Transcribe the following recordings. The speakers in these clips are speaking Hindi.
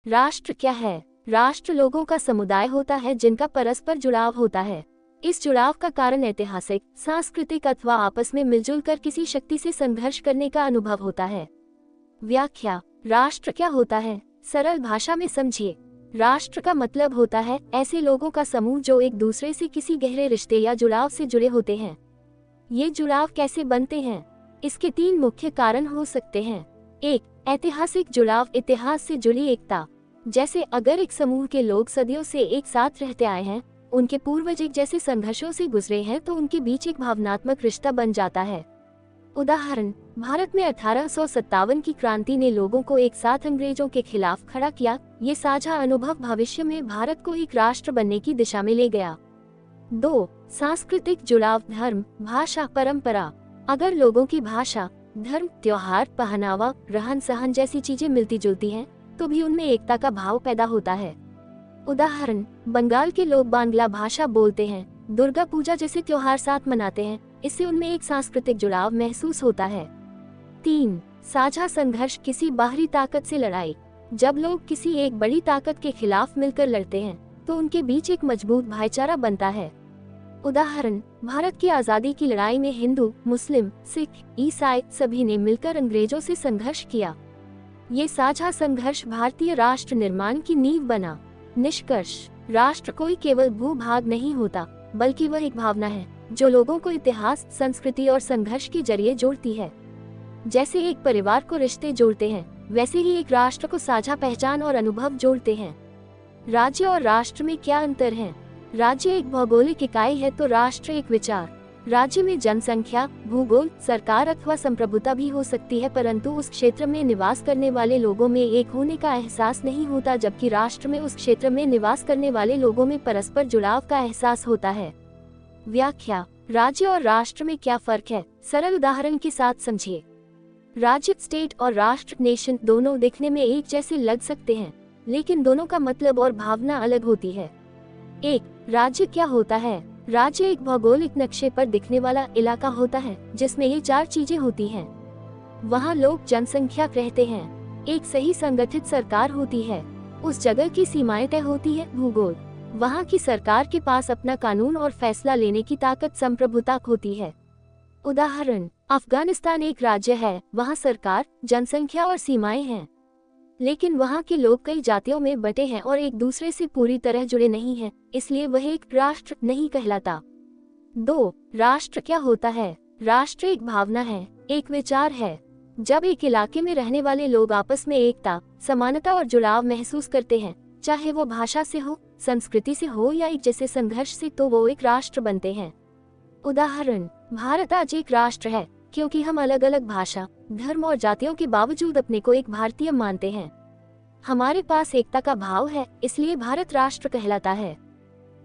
राष्ट्र क्या है? राष्ट्र लोगों का समुदाय होता है जिनका परस्पर जुड़ाव होता है। इस जुड़ाव का कारण ऐतिहासिक, सांस्कृतिक अथवा आपस में मिलजुल कर किसी शक्ति से संघर्ष करने का अनुभव होता है। व्याख्या: राष्ट्र क्या होता है? सरल भाषा में समझिए। राष्ट्र का मतलब होता है ऐसे लोगों का समूह जो एक दूसरे से किसी गहरे रिश्ते या जुड़ाव से जुड़े होते हैं। ये जुड़ाव कैसे बनते हैं? इसके 3 मुख्य कारण हो सकते हैं। 1. ऐतिहासिक जुड़ाव, इतिहास से जुड़ी एकता। जैसे अगर एक समूह के लोग सदियों से एक साथ रहते आए हैं, उनके पूर्वज एक जैसे संघर्षों से गुजरे हैं, तो उनके बीच एक भावनात्मक रिश्ता बन जाता है। उदाहरण: भारत में 1857 की क्रांति ने लोगों को एक साथ अंग्रेजों के खिलाफ खड़ा किया। ये साझा अनुभव भविष्य में भारत को एक राष्ट्र बनने की दिशा में ले गया। 2. सांस्कृतिक जुड़ाव, धर्म, भाषा, परंपरा। अगर लोगों की भाषा, धर्म, त्योहार, पहनावा, रहन सहन जैसी चीजें मिलती जुलती हैं, तो भी उनमें एकता का भाव पैदा होता है। उदाहरण: बंगाल के लोग बांग्ला भाषा बोलते हैं, दुर्गा पूजा जैसे त्योहार साथ मनाते हैं, इससे उनमें एक सांस्कृतिक जुड़ाव महसूस होता है। 3. साझा संघर्ष, किसी बाहरी ताकत से लड़ाई। जब लोग किसी एक बड़ी ताकत के खिलाफ मिलकर लड़ते हैं, तो उनके बीच एक मजबूत भाईचारा बनता है। उदाहरण: भारत की आजादी की लड़ाई में हिंदू, मुस्लिम, सिख, ईसाई सभी ने मिलकर अंग्रेजों से संघर्ष किया। ये साझा संघर्ष भारतीय राष्ट्र निर्माण की नींव बना। निष्कर्ष: राष्ट्र कोई केवल भूभाग नहीं होता, बल्कि वह एक भावना है जो लोगों को इतिहास, संस्कृति और संघर्ष के जरिए जोड़ती है। जैसे एक परिवार को रिश्ते जोड़ते हैं, वैसे ही एक राष्ट्र को साझा पहचान और अनुभव जोड़ते हैं। राज्य और राष्ट्र में क्या अंतर है? राज्य एक भौगोलिक इकाई है तो राष्ट्र एक विचार। राज्य में जनसंख्या, भूगोल, सरकार अथवा संप्रभुता भी हो सकती है, परंतु उस क्षेत्र में निवास करने वाले लोगों में एक होने का एहसास नहीं होता, जबकि राष्ट्र में उस क्षेत्र में निवास करने वाले लोगों में परस्पर जुड़ाव का एहसास होता है। व्याख्या: राज्य और राष्ट्र में क्या फर्क है? सरल उदाहरण के साथ समझिए। राज्य, स्टेट और राष्ट्र, नेशन दोनों दिखने में एक जैसे लग सकते हैं, लेकिन दोनों का मतलब और भावना अलग होती है। 1. राज्य क्या होता है? राज्य एक भौगोलिक नक्शे पर दिखने वाला इलाका होता है जिसमें ये 4 चीजें होती हैं। वहाँ लोग, जनसंख्या रहते हैं, एक सही संगठित सरकार होती है, उस जगह की सीमाएं तय होती है, भूगोल, वहाँ की सरकार के पास अपना कानून और फैसला लेने की ताकत, संप्रभुता होती है। उदाहरण: अफगानिस्तान एक राज्य है, वहाँ सरकार, जनसंख्या और सीमाएं हैं, लेकिन वहाँ के लोग कई जातियों में बटे हैं और एक दूसरे से पूरी तरह जुड़े नहीं हैं, इसलिए वह एक राष्ट्र नहीं कहलाता। 2. राष्ट्र क्या होता है? राष्ट्र एक भावना है, एक विचार है। जब एक इलाके में रहने वाले लोग आपस में एकता, समानता और जुड़ाव महसूस करते हैं, चाहे वो भाषा से हो, संस्कृति से हो या एक जैसे संघर्ष से, तो वो एक राष्ट्र बनते हैं। उदाहरण: भारत आज एक राष्ट्र है क्योंकि हम अलग अलग भाषा, धर्म और जातियों के बावजूद अपने को एक भारतीय मानते हैं। हमारे पास एकता का भाव है, इसलिए भारत राष्ट्र कहलाता है।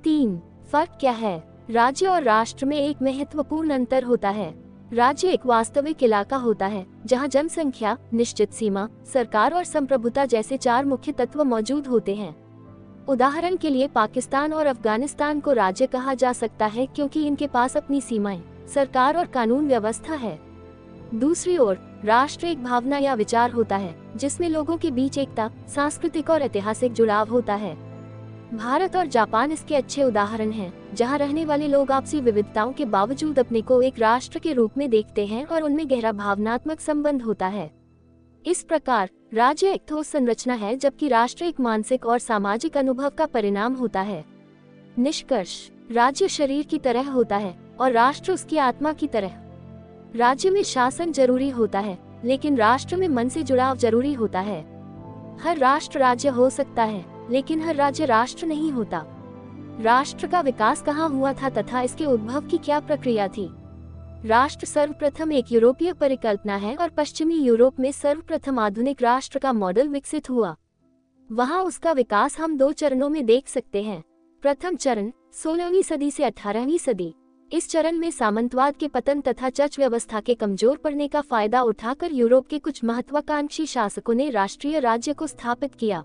3. फर्क क्या है? राज्य और राष्ट्र में एक महत्वपूर्ण अंतर होता है। राज्य एक वास्तविक इलाका होता है जहां जनसंख्या, निश्चित सीमा, सरकार और संप्रभुता जैसे 4 मुख्य तत्व मौजूद होते हैं। उदाहरण के लिए पाकिस्तान और अफगानिस्तान को राज्य कहा जा सकता है क्योंकि इनके पास अपनी सीमाएं, सरकार और कानून व्यवस्था है। दूसरी ओर, राष्ट्र एक भावना या विचार होता है जिसमें लोगों के बीच एकता, सांस्कृतिक और ऐतिहासिक जुड़ाव होता है। भारत और जापान इसके अच्छे उदाहरण हैं, जहां रहने वाले लोग आपसी विविधताओं के बावजूद अपने को एक राष्ट्र के रूप में देखते हैं और उनमें गहरा भावनात्मक संबंध होता है। इस प्रकार राज्य एक ठोस संरचना है, जबकि राष्ट्र एक मानसिक और सामाजिक अनुभव का परिणाम होता है। निष्कर्ष: राज्य शरीर की तरह होता है और राष्ट्र उसकी आत्मा की तरह। राज्य में शासन जरूरी होता है, लेकिन राष्ट्र में मन से जुड़ाव जरूरी होता है। हर राष्ट्र राज्य हो सकता है, लेकिन हर राज्य राष्ट्र नहीं होता। राष्ट्र का विकास कहाँ हुआ था तथा इसके उद्भव की क्या प्रक्रिया थी? राष्ट्र सर्वप्रथम एक यूरोपीय परिकल्पना है और पश्चिमी यूरोप में सर्वप्रथम आधुनिक राष्ट्र का मॉडल विकसित हुआ। वहाँ उसका विकास हम 2 चरणों में देख सकते हैं। प्रथम चरण 16वीं सदी से 18वीं सदी। इस चरण में सामंतवाद के पतन तथा चर्च व्यवस्था के कमजोर पड़ने का फायदा उठाकर यूरोप के कुछ महत्वाकांक्षी शासकों ने राष्ट्रीय राज्य को स्थापित किया।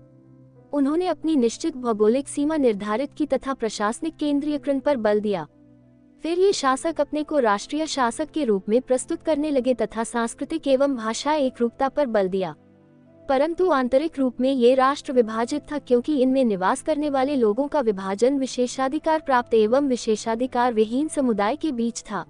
उन्होंने अपनी निश्चित भौगोलिक सीमा निर्धारित की तथा प्रशासनिक केंद्रीयकरण पर बल दिया। फिर ये शासक अपने को राष्ट्रीय शासक के रूप में प्रस्तुत करने लगे तथा सांस्कृतिक एवं भाषा एकरूपता पर बल दिया। परंतु आंतरिक रूप में ये राष्ट्र विभाजित था, क्योंकि इनमें निवास करने वाले लोगों का विभाजन विशेषाधिकार प्राप्त एवं विशेषाधिकार विहीन समुदाय के बीच था।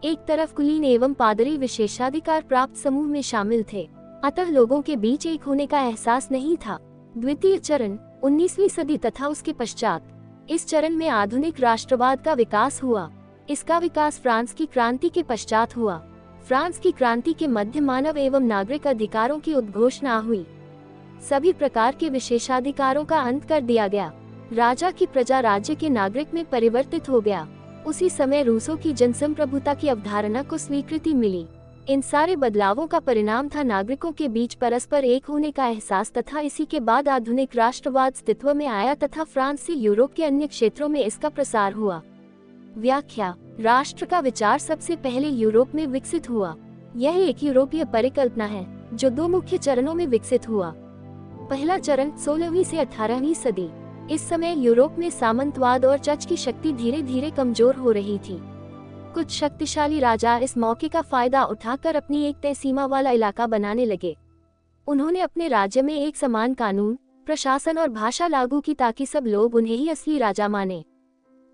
एक तरफ कुलीन एवं पादरी विशेषाधिकार प्राप्त समूह में शामिल थे, अतः लोगों के बीच एक होने का एहसास नहीं था। द्वितीय चरण 19वीं सदी तथा उसके पश्चात। इस चरण में आधुनिक राष्ट्रवाद का विकास हुआ। इसका विकास फ्रांस की क्रांति के पश्चात हुआ। फ्रांस की क्रांति के मध्य मानव एवं नागरिक अधिकारों की उद्घोषणा हुई। सभी प्रकार के विशेषाधिकारों का अंत कर दिया गया। राजा की प्रजा राज्य के नागरिक में परिवर्तित हो गया। उसी समय रूसों की जनसंप्रभुता की अवधारणा को स्वीकृति मिली। इन सारे बदलावों का परिणाम था नागरिकों के बीच परस्पर एक होने का एहसास, तथा इसी के बाद आधुनिक राष्ट्रवाद अस्तित्व में आया तथा फ्रांस से यूरोप के अन्य क्षेत्रों में इसका प्रसार हुआ। व्याख्या। राष्ट्र का विचार सबसे पहले यूरोप में विकसित हुआ। यह एक यूरोपीय परिकल्पना है जो दो मुख्य चरणों में विकसित हुआ। पहला चरण 16वीं से 18वीं सदी। इस समय यूरोप में सामंतवाद और चर्च की शक्ति धीरे धीरे कमजोर हो रही थी। कुछ शक्तिशाली राजा इस मौके का फायदा उठाकर अपनी एक तय सीमा वाला इलाका बनाने लगे। उन्होंने अपने राज्य में एक समान कानून, प्रशासन और भाषा लागू की ताकि सब लोग उन्हें ही असली राजा माने।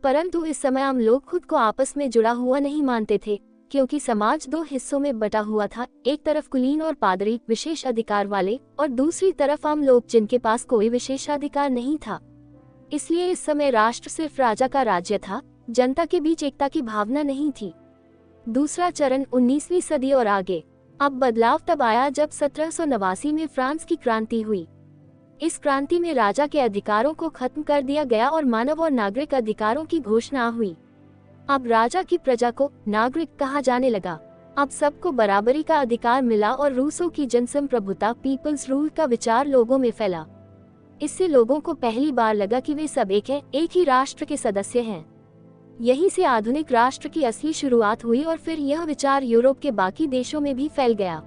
परंतु इस समय आम लोग खुद को आपस में जुड़ा हुआ नहीं मानते थे, क्योंकि समाज दो हिस्सों में बटा हुआ था। एक तरफ कुलीन और पादरी विशेष अधिकार वाले, और दूसरी तरफ आम लोग जिनके पास कोई विशेषाधिकार नहीं था। इसलिए इस समय राष्ट्र सिर्फ राजा का राज्य था, जनता के बीच एकता की भावना नहीं थी। दूसरा चरण 19वीं सदी और आगे। अब बदलाव तब आया जब 1789 में फ्रांस की क्रांति हुई। इस क्रांति में राजा के अधिकारों को खत्म कर दिया गया और मानव और नागरिक अधिकारों की घोषणा हुई। अब राजा की प्रजा को नागरिक कहा जाने लगा। अब सबको बराबरी का अधिकार मिला और रूसों की जनसंप्रभुता पीपल्स रूल का विचार लोगों में फैला। इससे लोगों को पहली बार लगा कि वे सब एक हैं, एक ही राष्ट्र के सदस्य हैं। यहीं से आधुनिक राष्ट्र की असली शुरुआत हुई और फिर यह विचार यूरोप के बाकी देशों में भी फैल गया।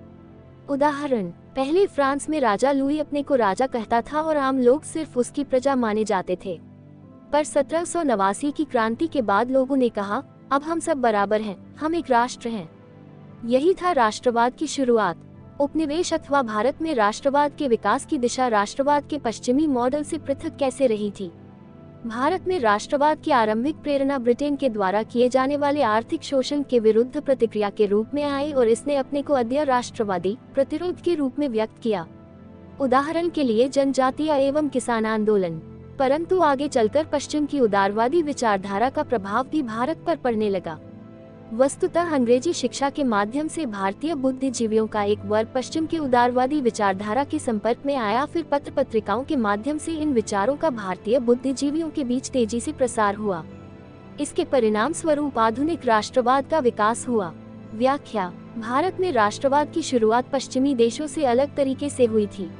उदाहरण, पहले फ्रांस में राजा लुई अपने को राजा कहता था और आम लोग सिर्फ उसकी प्रजा माने जाते थे। पर 1789 की क्रांति के बाद लोगों ने कहा, अब हम सब बराबर हैं, हम एक राष्ट्र हैं। यही था राष्ट्रवाद की शुरुआत। उपनिवेश अथवा भारत में राष्ट्रवाद के विकास की दिशा राष्ट्रवाद के पश्चिमी मॉडल से पृथक कैसे रही थी? भारत में राष्ट्रवाद की आरंभिक प्रेरणा ब्रिटेन के द्वारा किए जाने वाले आर्थिक शोषण के विरुद्ध प्रतिक्रिया के रूप में आई और इसने अपने को अद्य राष्ट्रवादी प्रतिरोध के रूप में व्यक्त किया। उदाहरण के लिए जनजातीय एवं किसान आंदोलन। परंतु आगे चलकर पश्चिम की उदारवादी विचारधारा का प्रभाव भी भारत पर पड़ने लगा। वस्तुतः अंग्रेजी शिक्षा के माध्यम से भारतीय बुद्धिजीवियों का एक वर्ग पश्चिम की उदारवादी विचारधारा के संपर्क में आया। फिर पत्र पत्रिकाओं के माध्यम से इन विचारों का भारतीय बुद्धिजीवियों के बीच तेजी से प्रसार हुआ। इसके परिणाम स्वरूप आधुनिक राष्ट्रवाद का विकास हुआ। व्याख्या। भारत में राष्ट्रवाद की शुरुआत पश्चिमी देशों से अलग तरीके से हुई थी।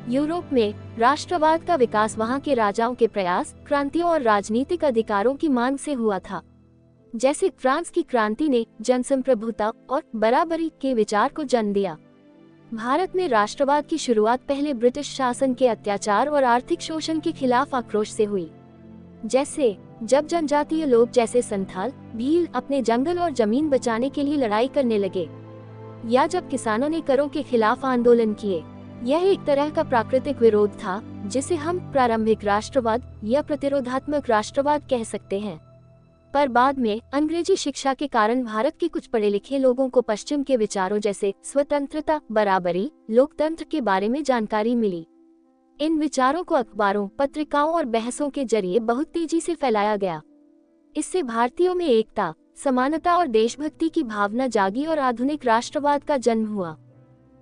यूरोप में राष्ट्रवाद का विकास वहाँ के राजाओं के प्रयास, क्रांतियों और राजनीतिक अधिकारों की मांग से हुआ था। जैसे फ्रांस की क्रांति ने जनसंप्रभुता और बराबरी के विचार को जन्म दिया। भारत में राष्ट्रवाद की शुरुआत पहले ब्रिटिश शासन के अत्याचार और आर्थिक शोषण के खिलाफ आक्रोश से हुई। जैसे जब जनजातीय लोग जैसे संथाल, भील अपने जंगल और जमीन बचाने के लिए लड़ाई करने लगे, या जब किसानों ने करों के खिलाफ आंदोलन किए। यह एक तरह का प्राकृतिक विरोध था जिसे हम प्रारंभिक राष्ट्रवाद या प्रतिरोधात्मक राष्ट्रवाद कह सकते हैं। पर बाद में अंग्रेजी शिक्षा के कारण भारत के कुछ पढ़े लिखे लोगों को पश्चिम के विचारों जैसे स्वतंत्रता, बराबरी, लोकतंत्र के बारे में जानकारी मिली। इन विचारों को अखबारों, पत्रिकाओं और बहसों के जरिए बहुत तेजी से फैलाया गया। इससे भारतीयों में एकता, समानता और देशभक्ति की भावना जागी और आधुनिक राष्ट्रवाद का जन्म हुआ।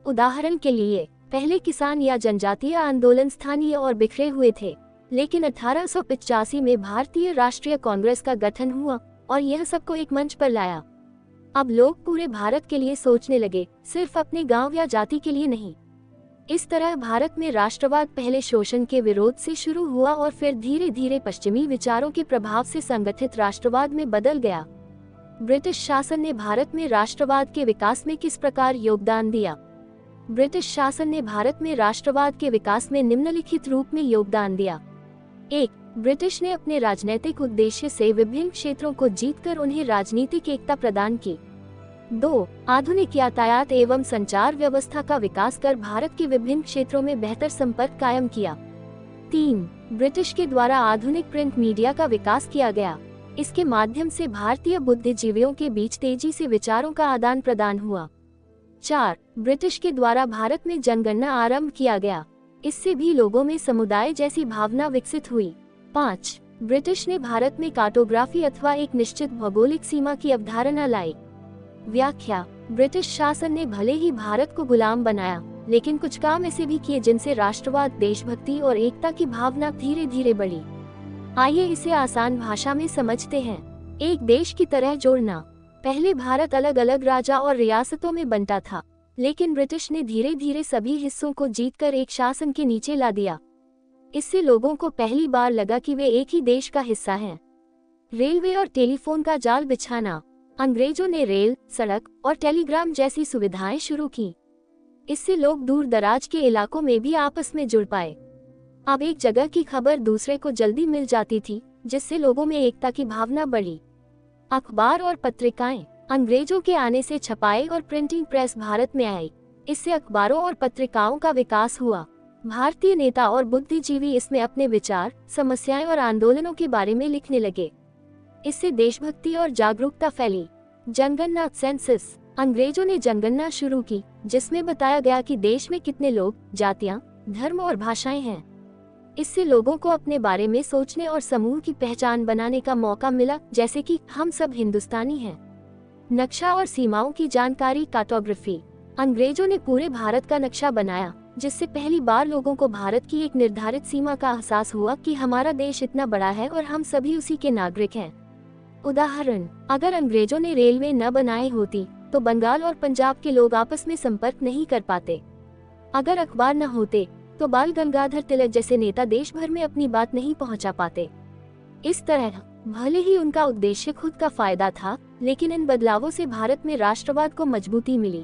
उदाहरण के लिए, पहले किसान या जनजातीय आंदोलन स्थानीय और बिखरे हुए थे, लेकिन 1885 में भारतीय राष्ट्रीय कांग्रेस का गठन हुआ और यह सबको एक मंच पर लाया। अब लोग पूरे भारत के लिए सोचने लगे, सिर्फ अपने गांव या जाति के लिए नहीं। इस तरह भारत में राष्ट्रवाद पहले शोषण के विरोध से शुरू हुआ और फिर धीरे धीरे पश्चिमी विचारों के प्रभाव से संगठित राष्ट्रवाद में बदल गया। ब्रिटिश शासन ने भारत में राष्ट्रवाद के विकास में किस प्रकार योगदान दिया? ब्रिटिश शासन ने भारत में राष्ट्रवाद के विकास में निम्नलिखित रूप में योगदान दिया। 1. ब्रिटिश ने अपने राजनीतिक उद्देश्य से विभिन्न क्षेत्रों को जीतकर उन्हें राजनीतिक एकता प्रदान की। 2. आधुनिक यातायात एवं संचार व्यवस्था का विकास कर भारत के विभिन्न क्षेत्रों में बेहतर संपर्क कायम किया। 3. ब्रिटिश के द्वारा आधुनिक प्रिंट मीडिया का विकास किया गया। इसके माध्यम से भारतीय बुद्धिजीवियों के बीच तेजी से विचारों का आदान प्रदान हुआ। 4. ब्रिटिश के द्वारा भारत में जनगणना आरंभ किया गया। इससे भी लोगों में समुदाय जैसी भावना विकसित हुई। 5. ब्रिटिश ने भारत में कार्टोग्राफी अथवा एक निश्चित भौगोलिक सीमा की अवधारणा लाई। व्याख्या: ब्रिटिश शासन ने भले ही भारत को गुलाम बनाया, लेकिन कुछ काम ऐसे भी किए जिनसे राष्ट्रवाद, देशभक्ति और एकता की भावना धीरे धीरे बढ़ी। आइए इसे आसान भाषा में समझते हैं। एक देश की तरह जोड़ना। पहले भारत अलग अलग राजा और रियासतों में बंटा था, लेकिन ब्रिटिश ने धीरे धीरे सभी हिस्सों को जीतकर एक शासन के नीचे ला दिया। इससे लोगों को पहली बार लगा कि वे एक ही देश का हिस्सा हैं। रेलवे और टेलीफोन का जाल बिछाना। अंग्रेजों ने रेल, सड़क और टेलीग्राम जैसी सुविधाएं शुरू की। इससे लोग दूर दराज के इलाकों में भी आपस में जुड़ पाए। अब एक जगह की खबर दूसरे को जल्दी मिल जाती थी, जिससे लोगों में एकता की भावना बढ़ी। अखबार और पत्रिकाएं। अंग्रेजों के आने से छपाई और प्रिंटिंग प्रेस भारत में आई। इससे अखबारों और पत्रिकाओं का विकास हुआ। भारतीय नेता और बुद्धिजीवी इसमें अपने विचार, समस्याएं और आंदोलनों के बारे में लिखने लगे। इससे देशभक्ति और जागरूकता फैली। जनगणना, सेंसस। अंग्रेजों ने जनगणना शुरू की, जिसमें बताया गया कि देश में कितने लोग, जातियां, धर्म और भाषाएं हैं। इससे लोगों को अपने बारे में सोचने और समूह की पहचान बनाने का मौका मिला, जैसे कि हम सब हिंदुस्तानी हैं। नक्शा और सीमाओं की जानकारी, कार्टोग्राफी। अंग्रेजों ने पूरे भारत का नक्शा बनाया, जिससे पहली बार लोगों को भारत की एक निर्धारित सीमा का एहसास हुआ कि हमारा देश इतना बड़ा है और हम सभी उसी के नागरिक हैं। उदाहरण: अगर अंग्रेजों ने रेलवे न बनाई होती तो बंगाल और पंजाब के लोग आपस में संपर्क नहीं कर पाते। अगर अखबार न होते तो बाल गंगाधर तिलक जैसे नेता देश भर में अपनी बात नहीं पहुंचा पाते। इस तरह भले ही उनका उद्देश्य खुद का फायदा था, लेकिन इन बदलावों से भारत में राष्ट्रवाद को मजबूती मिली।